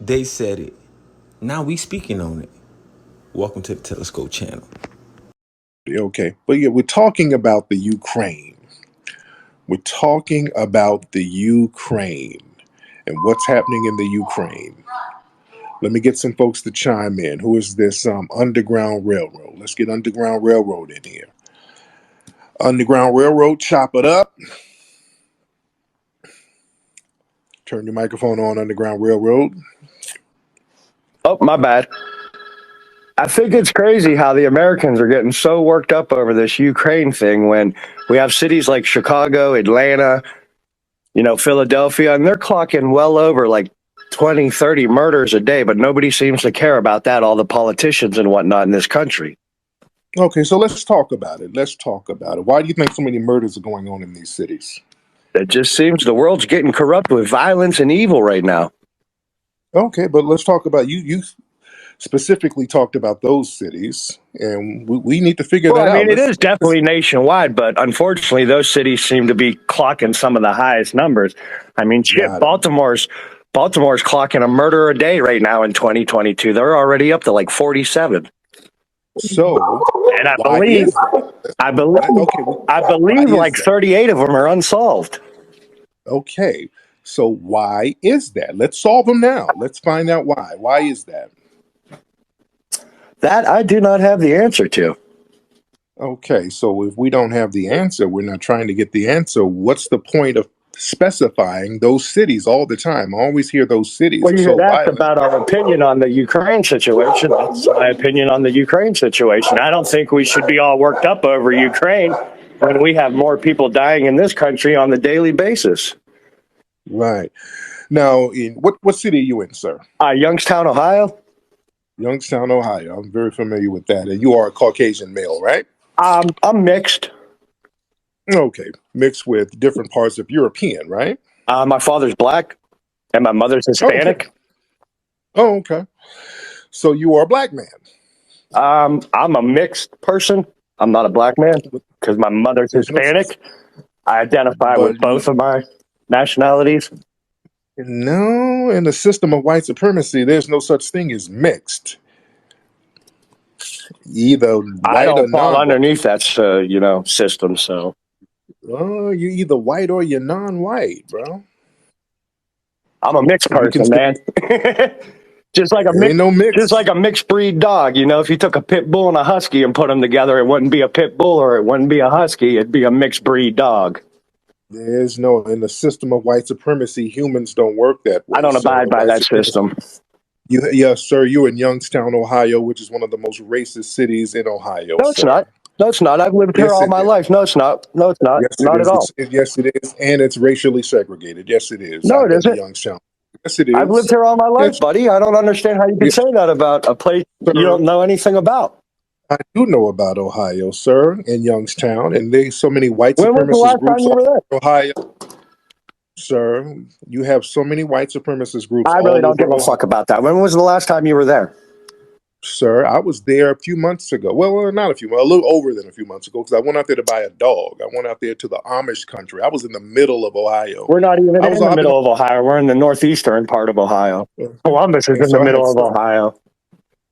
They said it. Now we speaking on it. Welcome to the Telescope channel. Okay, but yeah, we're talking about the Ukraine. We're talking about the Ukraine and what's happening in the Ukraine. Let me get some folks to chime in. Who is this Underground Railroad? Let's get Underground Railroad in here. Underground Railroad, chop it up. Turn your microphone on, Underground Railroad. Oh, my bad. I think it's crazy how the Americans are getting so worked up over this Ukraine thing when we have cities like Chicago, Atlanta, Philadelphia, and they're clocking well over like 20, 30 murders a day, but nobody seems to care about that, all the politicians and whatnot in this country. Okay, so let's talk about it. Let's talk about it. Why do you think so many murders are going on in these cities? It just seems the world's getting corrupt with violence and evil right now. Okay, but let's talk about you specifically talked about those cities, and we need to figure Well, that I out. mean, it is definitely nationwide, but unfortunately, those cities seem to be clocking some of the highest numbers. I mean, shit, Got it. Baltimore's clocking a murder a day right now in 2022. They're already up to like 47. So, And I why believe, is that? I believe, Okay, I why believe is like that? 38 of them are unsolved. Okay, so why is that? Let's solve them now. Let's find out why. Why is that? That I do not have the answer to. Okay, so if we don't have the answer, we're not trying to get the answer. What's the point of specifying those cities all the time? I always hear those cities Well, are you had so asked violent. about our opinion on the Ukraine situation. That's my opinion on the Ukraine situation. I don't think we should be all worked up over Ukraine when we have more people dying in this country on the daily basis. Right. Now, in what city are you in, sir? Youngstown, Ohio. Youngstown, Ohio. I'm very familiar with that. And you are a Caucasian male, right? I'm mixed. Okay. Mixed with different parts of European, right? My father's black and my mother's Okay. Hispanic. Oh, okay. So you are a black man. I'm a mixed person. I'm not a black man because my mother's There's no such, Hispanic. I identify but with both of my nationalities. no, in the system of white supremacy, there's no such thing as mixed. Either I white or don't fall non-white. underneath that, system. So Oh, you're either white or you're non-white, bro. I'm a mixed You can person, still man. just like a there ain't no just mix. like a mixed breed dog. If you took a pit bull and a husky and put them together, it wouldn't be a pit bull or it wouldn't be a husky. It'd be a mixed breed dog. There's no in the system of white supremacy, humans don't work that I way, don't sir. abide by White that supremacy. system. Yes, sir. You're in Youngstown, Ohio, which is one of the most racist cities in Ohio, No, it's sir. not. No, it's not. I've lived here Yes, all it my is. life. No, it's not. No, it's not. Yes, it Not at is. all. Yes, it is, and it's racially segregated. Yes, it is. No, I've it been to isn't. Youngstown. Yes, it I've lived is. here all my life, Yes, buddy. I don't understand how you could yes, say that about a place you sir. don't know anything about. I do know about Ohio, sir, and Youngstown, and there's so many white When was the supremacist last time groups you all were there? over Ohio, sir. You have so many white supremacist groups I really all don't over give a Ohio. fuck about that. When was the last time you were there? Sir, I was there a few months ago. Well, not a few, a little over than a few months ago, because I went out there to buy a dog. I went out there to the Amish country. I was in the middle of Ohio. We're not even I was. in the I've been. middle of Ohio. We're in the northeastern part of Ohio. Columbus is And in the so I have middle of some, Ohio.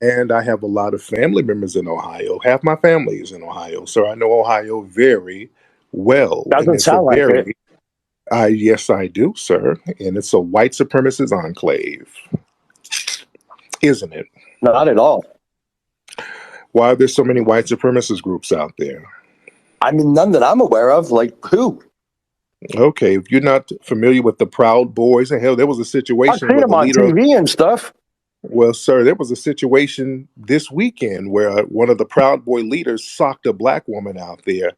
and I have a lot of family members in Ohio. Half my family is in Ohio, so I know Ohio very well, and Doesn't it's a sound like it. very. Yes, I do, sir, and it's a white supremacist enclave, isn't it? Not at all. Why are there so many white supremacist groups out there? I mean, none that I'm aware of. Like who? Okay, if you're not familiar with the Proud Boys, and hell, there was a I've situation seen where them the on leader of, TV and stuff. well, sir, there was a situation this weekend where one of the Proud Boy leaders socked a black woman out there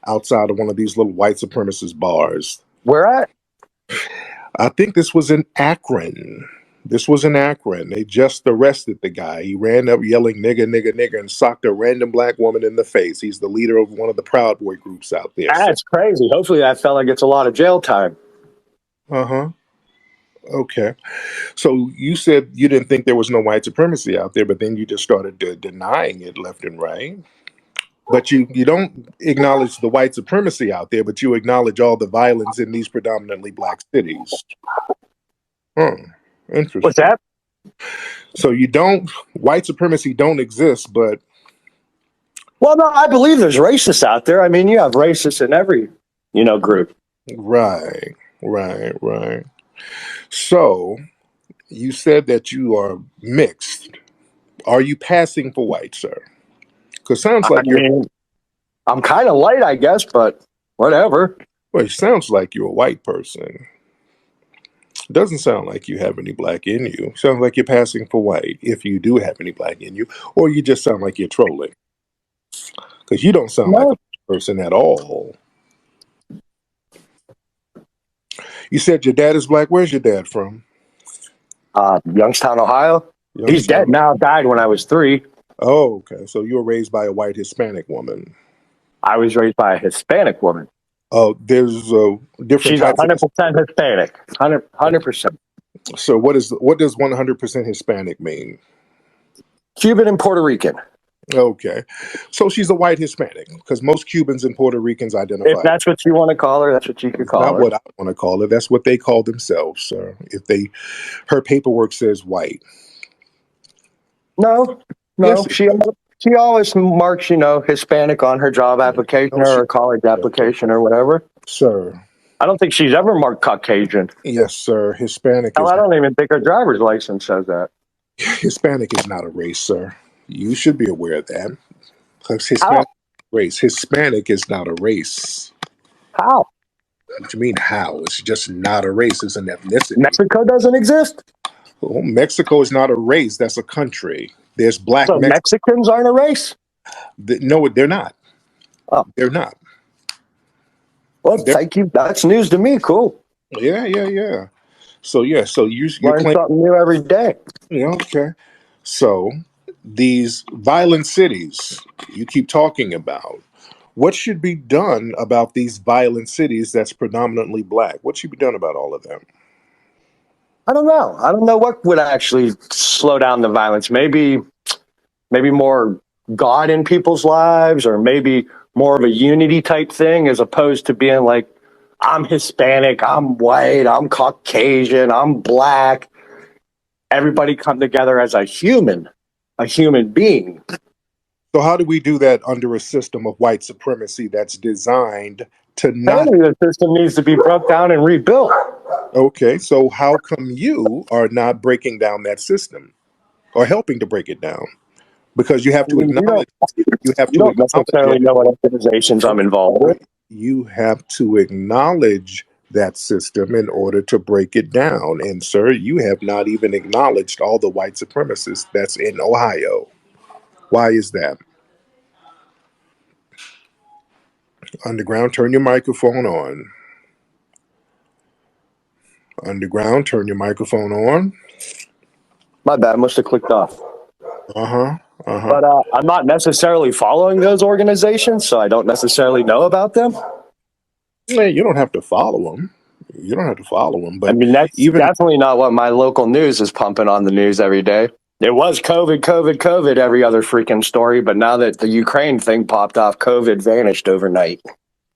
outside of one of these little white supremacist bars. Where at? I think this was in Akron. This was in Akron. They just arrested the guy. He ran up yelling nigger, nigger, nigger, and socked a random black woman in the face. He's the leader of one of the Proud Boy groups out there, sir. That's crazy. Hopefully that fella gets a lot of jail time. Uh-huh. Okay. So you said you didn't think there was no white supremacy out there, but then you just started denying it left and right. But you don't acknowledge the white supremacy out there, but you acknowledge all the violence in these predominantly black cities. Hmm. What's Interesting. that? So white supremacy don't exist, but Well, no, I believe there's racists out there. I mean, you have racists in every, group. right, right. So you said that you are mixed. Are you passing for white, sir? Because sounds I like you're. mean, I'm kind of light, I guess, but whatever. Well, it sounds like you're a white person. Doesn't sound like you have any black in you. Sounds like you're passing for white, if you do have any black in you, or you just sound like you're trolling. Because you don't sound like a No, person at all. You said your dad is black. Where's your dad from? Youngstown, Ohio. He's dead Youngstown. now. Died when I was 3. Oh, okay. So you were raised by a white Hispanic woman. I was raised by a Hispanic woman. Oh, there's different She's types of. 100% Hispanic. 100%. So what does 100% Hispanic mean? Cuban and Puerto Rican. Okay, so she's a white Hispanic because most Cubans and Puerto Ricans If identify. that's what you want to call her, that's what you could It's call not her. what I want to call her. That's what they call themselves, sir. Her paperwork says white. No, Yes, no. it She does. she always marks, Hispanic on her job application No, or she, her college application or whatever. sir. I don't think she's ever marked Caucasian. Yes, sir. Hispanic Hell, is I don't even think her driver's license says that. Hispanic is not a race, sir. You should be aware of that. Because How? Hispanic race. Hispanic is not a race. How? What you mean how? It's just not a race. It's an ethnicity. Mexico doesn't exist? Well, Mexico is not a race. That's a country. There's black So Mex. Mexicans aren't a race? No, they're not. Oh, They're not. well, They're, thank you. That's news to me. Cool. yeah. So yeah. So you're Learn claiming. something new every day. Yeah, okay. So these violent cities you keep talking about. What should be done about these violent cities that's predominantly black? What should be done about all of them? I don't know. I don't know what would actually slow down the violence. Maybe more God in people's lives, or maybe more of a unity type thing, as opposed to being like, I'm Hispanic, I'm white, I'm Caucasian, I'm black. Everybody come together as a human being. So how do we do that under a system of white supremacy that's designed to not? Apparently, the system needs to be broke down and rebuilt. Okay, so how come you are not breaking down that system or helping to break it down? Because I mean, you have you to don't acknowledge necessarily it. know what organizations I'm involved with. You have to acknowledge that system in order to break it down. And sir, you have not even acknowledged all the white supremacists that's in Ohio. Why is that? Underground, turn your microphone on. Underground, turn your microphone on. My bad, must have clicked off. Uh-huh. Uh-huh. But I'm not necessarily following those organizations, so I don't necessarily know about them. Yeah, you don't have to follow them. You don't have to follow them, I but mean, that's even definitely not what my local news is pumping on the news every day. It was COVID, every other freaking story, but now that the Ukraine thing popped off, COVID vanished overnight.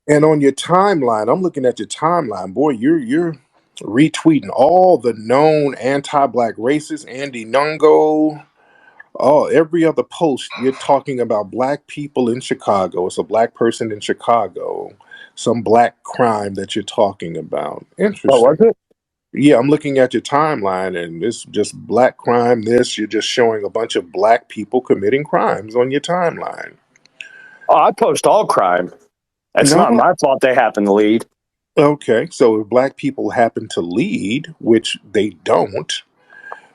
and on your timeline, I'm looking at your timeline, boy, you're retweeting all the known anti-black racists, Andy Nungo. Oh, every other post you're talking about black people in Chicago. It's a black person in Chicago. Some black crime that you're talking about. What was Interesting. it? Yeah, I'm looking at your timeline and it's just black crime. You're just showing a bunch of black people committing crimes on your timeline. Oh, I post all crime. It's not No. my fault they happen to lead. Okay, so if black people happen to lead, which they don't,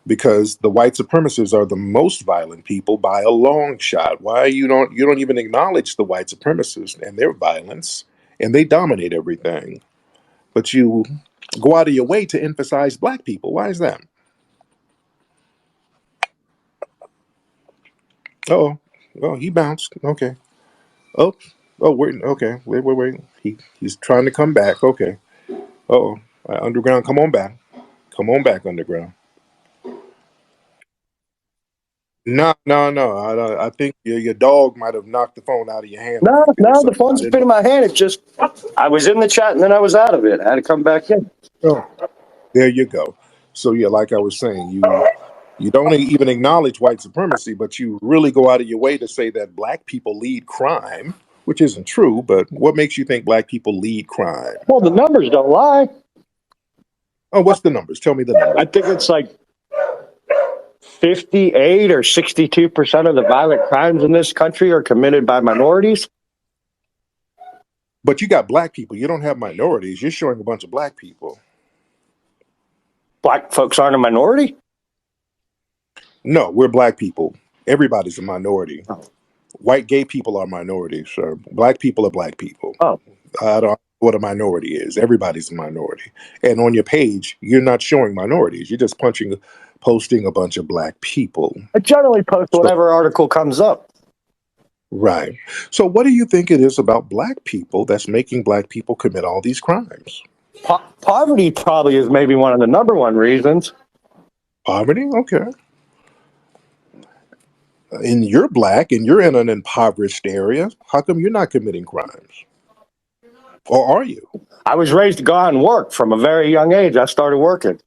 because the white supremacists are the most violent people by a long shot. Why you don't even acknowledge the white supremacists and their violence, and they dominate everything, but you go out of your way to emphasize black people. Why is that? Oh, oh, he bounced. Okay. Oh, oh, wait. Okay, wait. He's trying to come back. Okay. Oh, underground, come on back. Come on back, underground. No. I think your dog might have knocked the phone out of your hand No, right there. no, So the I phone's didn't been in my hand. It just, I was in the chat and then I was out of it. I had to come back in. know. Oh, there you go. So yeah, like I was saying, You don't even acknowledge white supremacy, but you really go out of your way to say that black people lead crime, which isn't true. But what makes you think black people lead crime? Well, the numbers don't lie. Oh, what's the numbers? Tell me the numbers. I think it's like 58 or 62% of the violent crimes in this country are committed by minorities. But you got black people. You don't have minorities. You're showing a bunch of black people. Black folks aren't a minority? No, we're black people. Everybody's a minority. Oh. White gay people are minorities, sir. Black people are black people. Oh. I don't know what a minority is. Everybody's a minority. And on your page, you're not showing minorities. You're just posting a bunch of black people. I generally post whatever article comes up. Right. So what do you think it is about black people that's making black people commit all these crimes? Poverty probably is maybe one of the number one reasons. Poverty? Okay. And you're black and you're in an impoverished area. How come you're not committing crimes? Or are you? I was raised to go out and work from a very young age. I started working.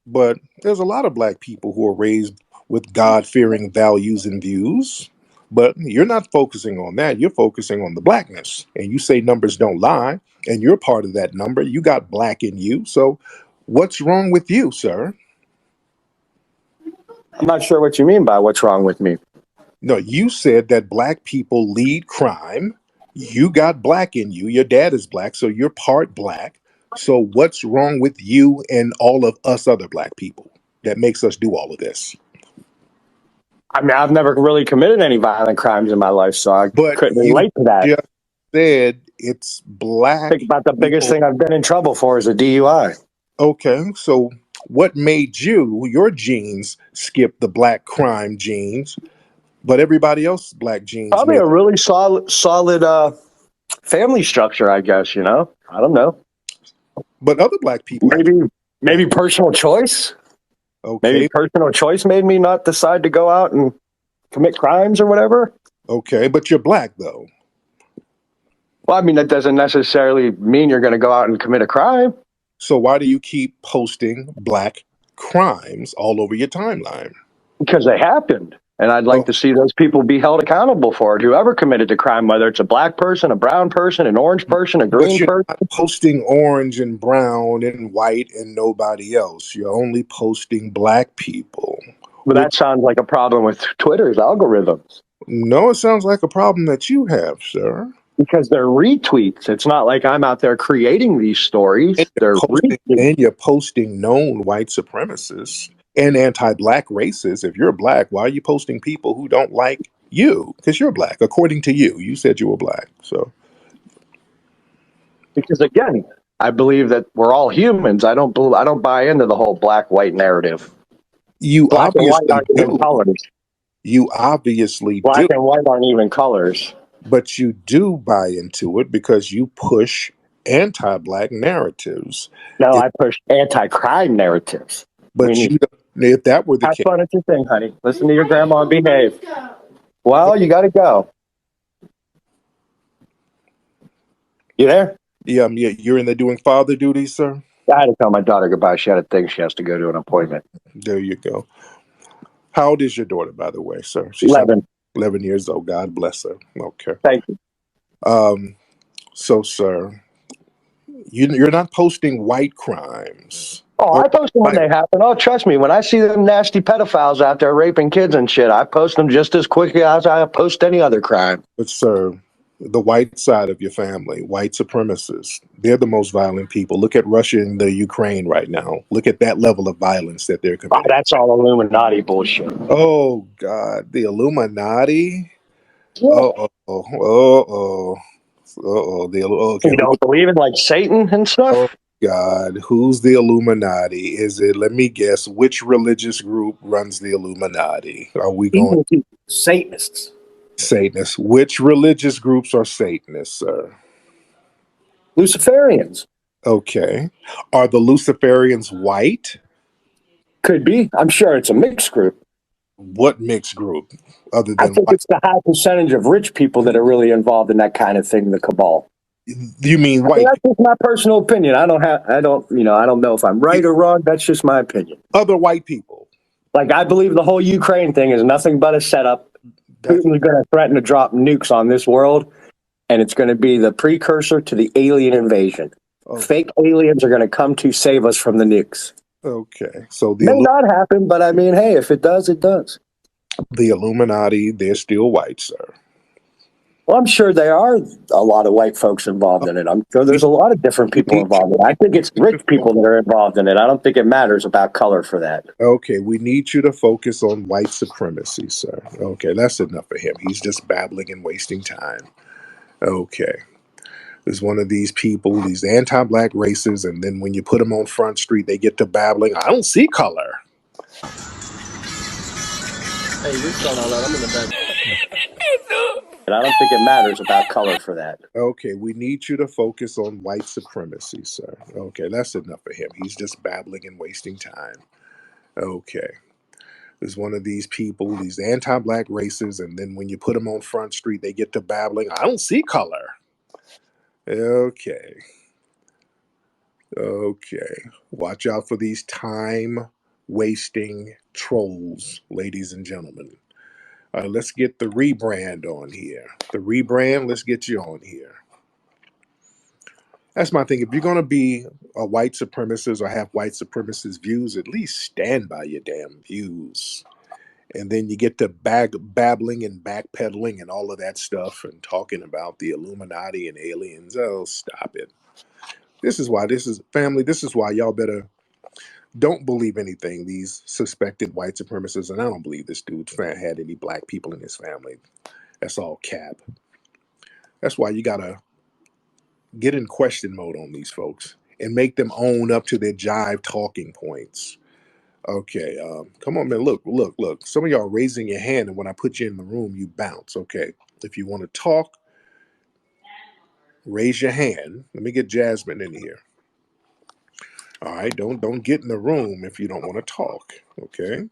But there's a lot of black people who are raised with God-fearing values and views. But you're not focusing on that. You're focusing on the blackness. And you say numbers don't lie. And you're part of that number. You got black in you. So what's wrong with you, sir? I'm not sure what you mean by what's wrong with me. No, you said that black people lead crime. You got black in you. Your dad is black, so you're part black. So what's wrong with you and all of us other black people that makes us do all of this? I mean, I've never really committed any violent crimes in my life, so I couldn't relate to that. Just said it's black. Think about the biggest thing I've been in trouble for is a DUI. Okay, so what made your genes skip the black crime genes, but everybody else's black genes? Probably a really solid family structure, I guess, I don't know. But other black people... Maybe personal choice? Okay. Maybe personal choice made me not decide to go out and commit crimes or whatever. Okay, but you're black, though. Well, I mean, that doesn't necessarily mean you're going to go out and commit a crime. So why do you keep posting black crimes all over your timeline? Because they happened. And I'd like to see those people be held accountable for it. Whoever committed the crime, whether it's a black person, a brown person, an orange person, a green person. Not posting orange and brown and white and nobody else. You're only posting black people. But that sounds like a problem with Twitter's algorithms. No, it sounds like a problem that you have, sir. Because they're retweets. It's not like I'm out there creating these stories. And you're posting known white supremacists and anti-black racists. If you're black, why are you posting people who don't like you? Because you're black, according to you. You said you were black. So, because again, I believe that we're all humans. I don't buy into the whole black-white narrative. You black and white aren't even colors. You obviously black and white aren't even colors. But you do buy into it because you push anti-black narratives. No, I push anti-crime narratives. But if that were the case... Have fun at your thing, honey. Listen to your grandma and behave. Well, you got to go. You there? Yeah, you're in there doing father duties, sir? I had to tell my daughter goodbye. She had a thing. She has to go to an appointment. There you go. How old is your daughter, by the way, sir? She's 11. 11 years old. God bless her. Okay. Thank you. So, sir, you're not posting white crimes. Oh, I post them when they happen. Oh, trust me. When I see them nasty pedophiles out there raping kids and shit, I post them just as quickly as I post any other crime. But, sir, the white side of your family, white supremacists, they're the most violent people. Look at Russia and the Ukraine right now. Look at that level of violence that they're committing. Oh, that's all Illuminati bullshit. Oh, God. The Illuminati? Yeah. You don't believe in, like, Satan and stuff? Oh, God. Who's the Illuminati? Is it, let me guess, which religious group runs the Illuminati? Are we going to Satanists? Satanists. Which religious groups are Satanists, sir? Luciferians. Okay. Are the Luciferians white? Could be. I'm sure it's a mixed group. What mixed group? Other than I think it's the high percentage of rich people that are really involved in that kind of thing, the cabal. You mean white? That's just my personal opinion. I don't know if I'm right or wrong. That's just my opinion. Other white people. Like, I believe the whole Ukraine thing is nothing but a setup. That's Putin's going to threaten to drop nukes on this world, and it's going to be the precursor to the alien invasion. okay. Fake aliens are going to come to save us from the nukes. Okay. So May not happen, but I mean, hey, if it does, it does. the Illuminati, they're still white, sir. Well, I'm sure there are a lot of white folks involved in it. I'm sure there's a lot of different people involved in it. I think it's rich people that are involved in it. I don't think it matters about color for that. Okay, we need you to focus on white supremacy, sir. Okay, that's enough for him. He's just babbling and wasting time. Okay. There's one of these people, these anti-black racists, and then when you put them on Front Street, they get to babbling, I don't see color. Hey, we start all that. I'm in the back. And I don't think it matters about color for that. Okay, we need you to focus on white supremacy, sir. Okay, that's enough for him. He's just babbling and wasting time. Okay. There's one of these people, these anti-black racists, and then when you put them on Front Street, they get to babbling, I don't see color. Okay. Okay. Watch out for these time-wasting trolls, ladies and gentlemen. Let's get the rebrand on here. The rebrand, let's get you on here. That's my thing. If you're going to be a white supremacist or have white supremacist views, at least stand by your damn views. And then you get to babbling and backpedaling and all of that stuff and talking about the Illuminati and aliens. Oh, stop it. This is why y'all better don't believe anything these suspected white supremacists, and I don't believe this dude had any black people in his family. That's all cap. That's why you gotta get in question mode on these folks and make them own up to their jive talking points. Okay, come on, man. Look. Some of y'all raising your hand, and when I put you in the room, you bounce. Okay, if you want to talk, raise your hand. Let me get Jasmine in here. All right, don't get in the room if you don't want to talk. Okay,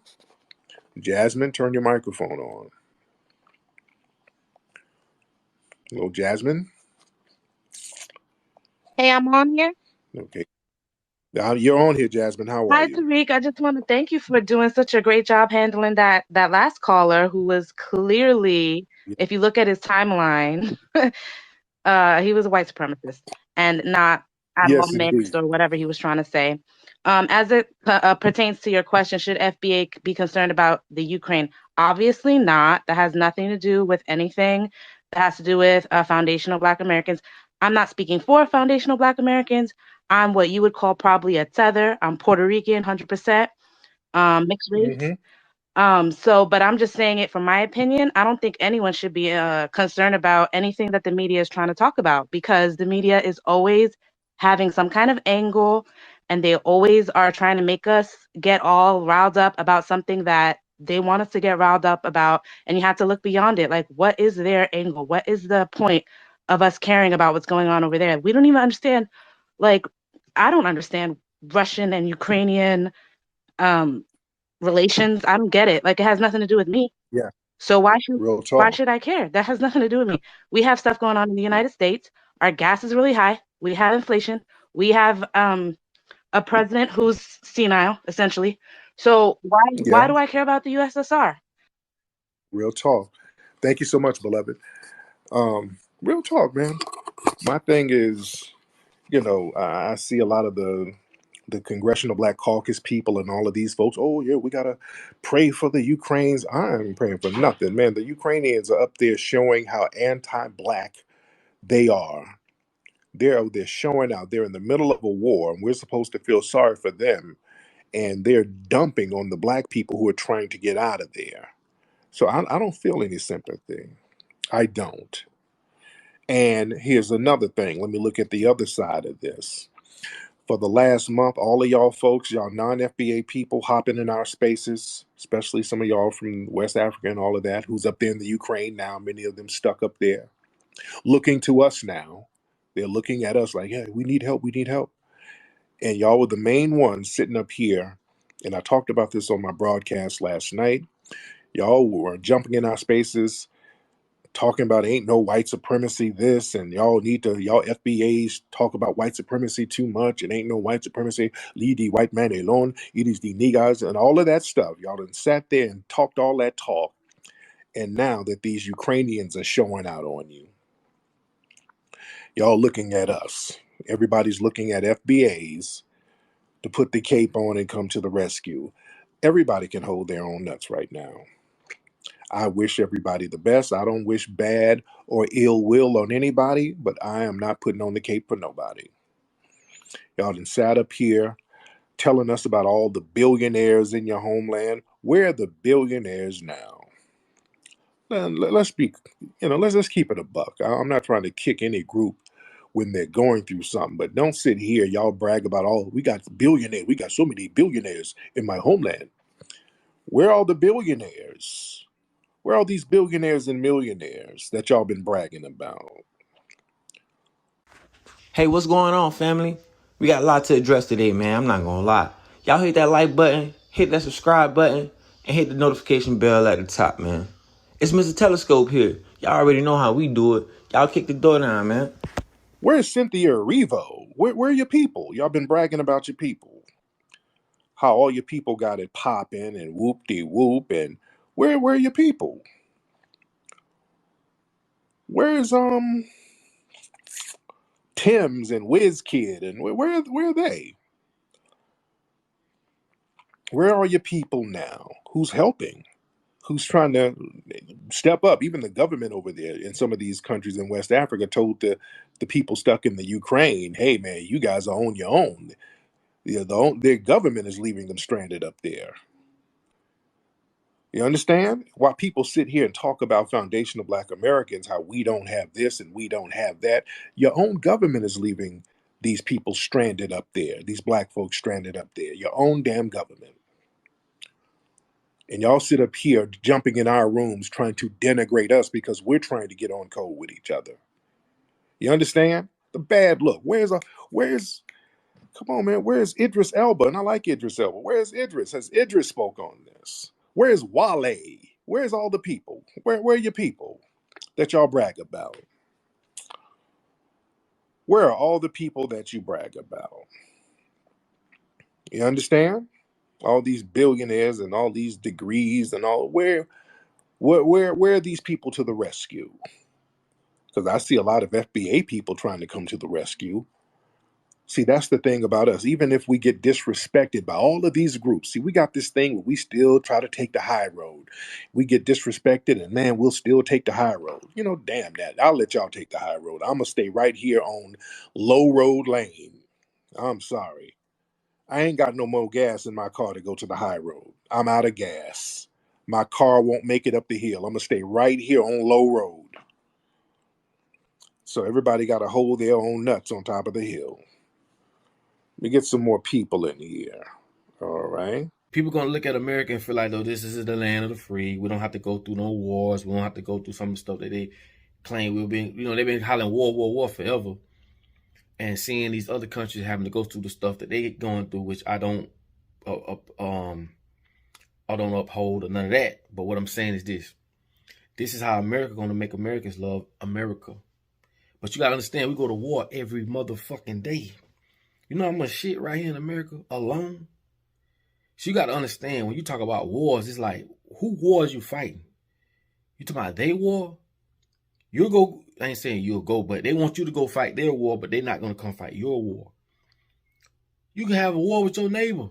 Jasmine, turn your microphone on. Hello, Jasmine. Hey, I'm on here. Okay, you're on here, Jasmine. How are Hi, you? Tariq. I just want to thank you for doing such a great job handling that last caller who was clearly, Yeah. if you look at his timeline, he was a white supremacist and not at all Yes, mixed indeed. or whatever he was trying to say. As it pertains to your question, should FBA be concerned about the Ukraine? Obviously not. That has nothing to do with anything that has to do with foundational Black Americans. I'm not speaking for foundational Black Americans. I'm what you would call probably a tether. I'm Puerto Rican, 100%, mixed race. Mm-hmm. But I'm just saying it from my opinion. I don't think anyone should be concerned about anything that the media is trying to talk about because the media is always having some kind of angle and they always are trying to make us get all riled up about something that they want us to get riled up about. And you have to look beyond it. Like, what is their angle? What is the point of us caring about what's going on over there? We don't even understand, like, I don't understand Russian and Ukrainian um relations. I don't get it. Like it has nothing to do with me. Yeah, So real why talk. should I care? That has nothing to do with me. We have stuff going on in the Yeah. United States. Our gas is really high. We have inflation. We have a president who's senile, essentially. So why Yeah, do I care about the USSR? real talk. Thank you so much, beloved. Real talk, man. My thing is, I see a lot of the Congressional Black Caucus people and all of these folks. Oh yeah, we gotta pray for the Ukrainians. I'm praying for nothing, man. The Ukrainians are up there showing how anti-black they are. They're showing out. They're in the middle of a war, and we're supposed to feel sorry for them. And they're dumping on the black people who are trying to get out of there. So I don't feel any sympathy. I don't. And here's another thing. Let me look at the other side of this. For the last month, all of y'all folks, y'all non-FBA people hopping in our spaces, especially some of y'all from West Africa and all of that, who's up there in the Ukraine now, many of them stuck up there, looking to us now. They're looking at us like, hey, we need help, we need help. And y'all were the main ones sitting up here. And I talked about this on my broadcast last night. Y'all were jumping in our spaces, talking about ain't no white supremacy this, and y'all FBAs talk about white supremacy too much, and ain't no white supremacy, leave the white man alone, it is the niggas, and all of that stuff. Y'all done sat there and talked all that talk, and now that these Ukrainians are showing out on you, y'all looking at us. Everybody's looking at FBAs to put the cape on and come to the rescue. Everybody can hold their own nuts right now. I wish everybody the best. I don't wish bad or ill will on anybody, but I am not putting on the cape for nobody. Y'all done sat up here telling us about all the billionaires in your homeland. Where are the billionaires now? Let's be, let's just keep it a buck. I'm not trying to kick any group when they're going through something, but don't sit here, y'all brag about, oh, we got billionaires. We got so many billionaires in my homeland. Where are all the billionaires? Where are all these billionaires and millionaires that y'all been bragging about? Hey, what's going on, family? We got a lot to address today, man. I'm not gonna lie. Y'all hit that like button, hit that subscribe button, and hit the notification bell at the top, man. It's Mr. Telescope here. Y'all already know how we do it. Y'all kick the door down, man. Where's Cynthia Erivo? Where are your people? Y'all been bragging about your people. How all your people got it popping and whoop-de-whoop, and where are your people? Where's Tim's and WizKid, and where are they? Where are your people now? Who's helping? Who's trying to step up? Even the government over there in some of these countries in West Africa told the people stuck in the Ukraine, hey man, you guys are on your own. Their government is leaving them stranded up there. You understand? While people sit here and talk about foundational Black Americans, how we don't have this and we don't have that, your own government is leaving these people stranded up there, these Black folks stranded up there, your own damn government. And y'all sit up here jumping in our rooms trying to denigrate us because we're trying to get on code with each other. You understand? The bad look. Come on, man, where's Idris Elba? And I like Idris Elba. Where's Idris? Has Idris spoke on this? Where's Wale? Where's all the people? Where are your people that y'all brag about? Where are all the people that you brag about? You understand? All these billionaires and all these degrees and all, where are these people to the rescue? Because I see a lot of FBA people trying to come to the rescue. See, that's the thing about us. Even if we get disrespected by all of these groups, see, we got this thing where we still try to take the high road. We get disrespected, and man, we'll still take the high road. Damn that. I'll let y'all take the high road. I'm going to stay right here on low road lane. I'm sorry. I ain't got no more gas in my car to go to the high road. I'm out of gas. My car won't make it up the hill. I'm going to stay right here on low road. So everybody got to hold their own nuts on top of the hill. Let me get some more people in here. All right. People gonna look at America and feel like, oh, this is the land of the free. We don't have to go through no wars. We don't have to go through some of the stuff that they claim we've been. They've been hollering war forever, and seeing these other countries having to go through the stuff that they going through, which I don't uphold or none of that. But what I'm saying is this: this is how America gonna make Americans love America. But you gotta understand, we go to war every motherfucking day. You know how much shit right here in America alone? So you got to understand, when you talk about wars, it's like, who wars you fighting? You talking about they war? You'll go, I ain't saying you'll go, but they want you to go fight their war, but they're not going to come fight your war. You can have a war with your neighbor.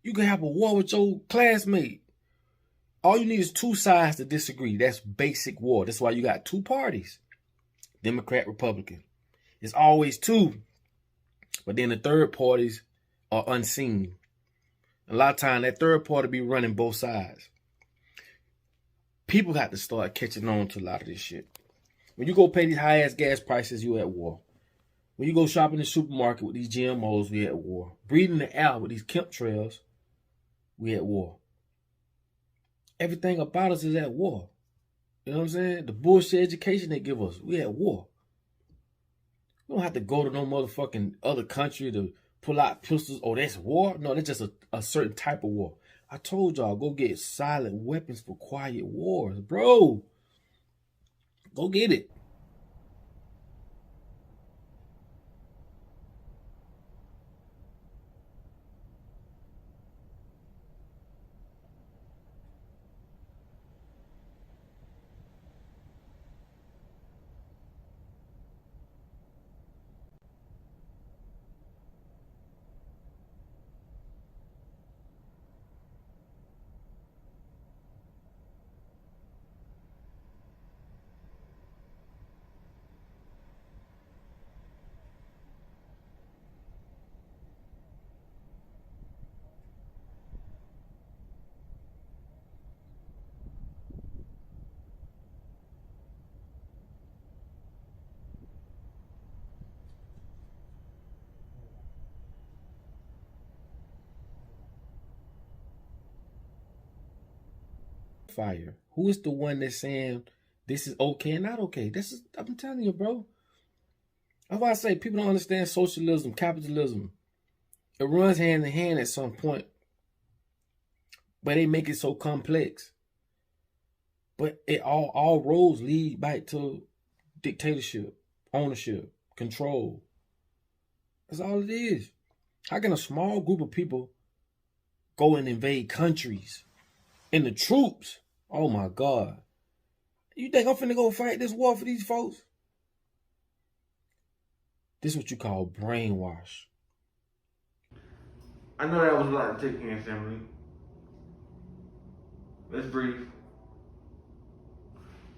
You can have a war with your classmate. All you need is two sides to disagree. That's basic war. That's why you got two parties. Democrat, Republican. It's always two. But then the third parties are unseen. A lot of time, that third party be running both sides. People got to start catching on to a lot of this shit. When you go pay these high-ass gas prices, you at war. When you go shop in the supermarket with these GMOs, we at war. Breathing the air with these chemtrails, we at war. Everything about us is at war. You know what I'm saying? The bullshit education they give us, we at war. We don't have to go to no motherfucking other country to pull out pistols. Oh, that's war? No, that's just a certain type of war. I told y'all, go get silent weapons for quiet wars, bro. Go get it. Fire. Who is the one that's saying this is okay and not okay? I'm telling you, bro. That's why I say people don't understand socialism, capitalism. It runs hand in hand at some point, but they make it so complex. But it all roads lead back to dictatorship, ownership, control. That's all it is. How can a small group of people go and invade countries? And the troops, oh my God. You think I'm finna go fight this war for these folks? This is what you call brainwash. I know that was a lot to take in, family. Let's breathe.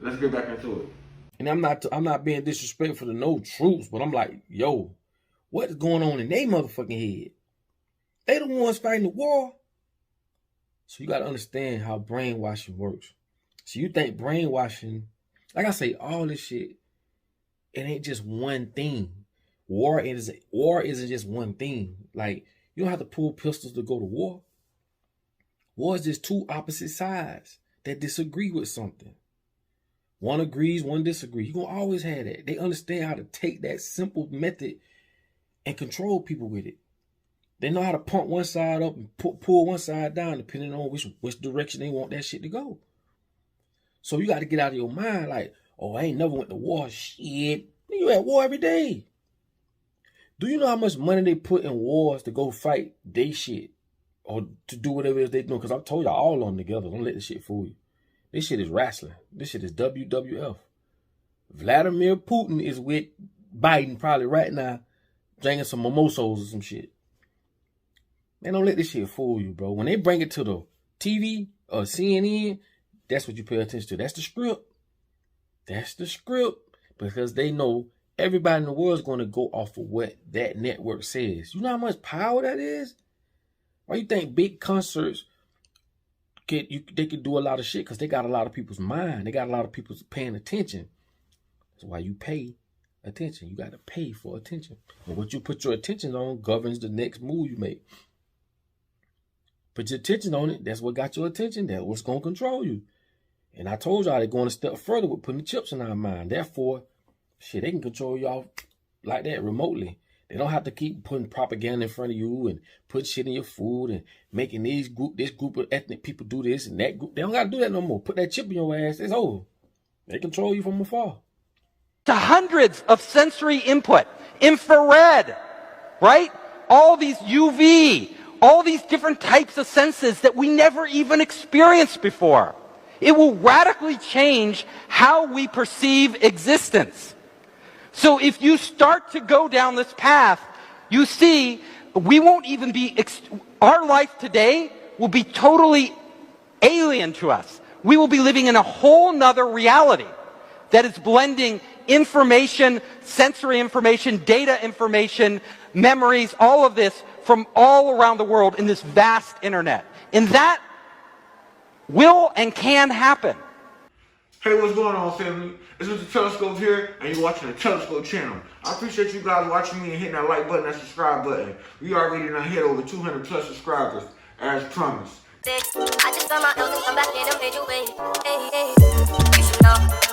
Let's get back into it. And I'm not being disrespectful to no troops, but I'm like, yo, what's going on in their motherfucking head? They the ones fighting the war. So you got to understand how brainwashing works. So you think brainwashing, like I say, all this shit, it ain't just one thing. War isn't just one thing. Like, you don't have to pull pistols to go to war. War is just two opposite sides that disagree with something. One agrees, one disagrees. You're going to always have that. They understand how to take that simple method and control people with it. They know how to pump one side up and pull one side down depending on which direction they want that shit to go. So you got to get out of your mind like, oh, I ain't never went to war. Shit. You at war every day. Do you know how much money they put in wars to go fight they shit? Or to do whatever it is they do? Because I've told y'all all of them together. Don't let this shit fool you. This shit is wrestling. This shit is WWF. Vladimir Putin is with Biden probably right now drinking some mimosas or some shit. Man, don't let this shit fool you, bro. When they bring it to the TV or CNN, that's what you pay attention to. That's the script. That's the script. Because they know everybody in the world is going to go off of what that network says. You know how much power that is? Why you think big concerts, they could do a lot of shit? Because they got a lot of people's mind. They got a lot of people paying attention. That's why you pay attention. You got to pay for attention. And what you put your attention on governs the next move you make. Put your attention on it. That's what got your attention. That's what's going to control you. And I told y'all they're going a step further with putting the chips in our mind. Therefore, shit, they can control y'all like that remotely. They don't have to keep putting propaganda in front of you and put shit in your food and making this group of ethnic people do this and that group. They don't got to do that no more. Put that chip in your ass. It's over. They control you from afar. To hundreds of sensory input, infrared, right? All these UV, all these different types of senses that we never even experienced before. It will radically change how we perceive existence. So if you start to go down this path, you see, we won't even be, our life today will be totally alien to us. We will be living in a whole nother reality that is blending information, sensory information, data information, memories, all of this from all around the world in this vast internet. And that will and can happen. Hey, what's going on, family? It's Mr. Telescope here, and you're watching the Telescope channel. I appreciate you guys watching me and hitting that like button, that subscribe button. We already done hit over 200 plus subscribers, as promised. I just found my house and come back in and made you wait. Hey, hey, you should know.